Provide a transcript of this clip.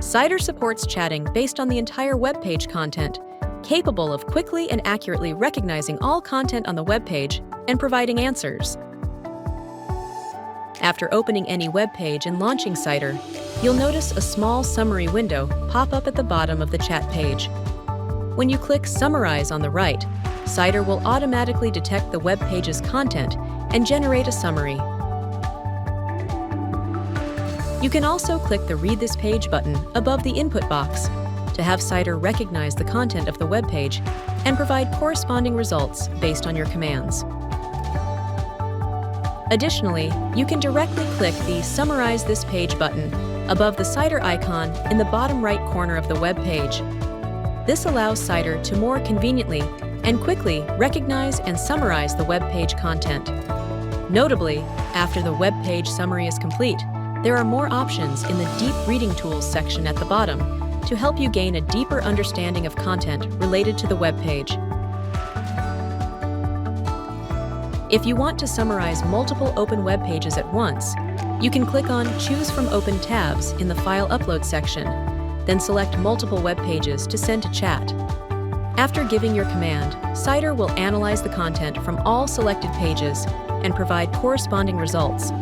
Cider supports chatting based on the entire web page content, capable of quickly and accurately recognizing all content on the web page and providing answers. After opening any web page and launching Cider, you'll notice a small summary window pop up at the bottom of the chat page. When you click Summarize on the right, Cider will automatically detect the web page's content and generate a summary. You can also click the Read This Page button above the input box to have Cider recognize the content of the web page and provide corresponding results based on your commands. Additionally, you can directly click the Summarize This Page button above the Cider icon in the bottom right corner of the web page. This allows Cider to more conveniently and quickly recognize and summarize the web page content. Notably, after the web page summary is complete, there are more options in the Deep Reading Tools section at the bottom to help you gain a deeper understanding of content related to the web page. If you want to summarize multiple open web pages at once, you can click on Choose from Open Tabs in the File Upload section, then select multiple web pages to send to chat. After giving your command, Cider will analyze the content from all selected pages and provide corresponding results,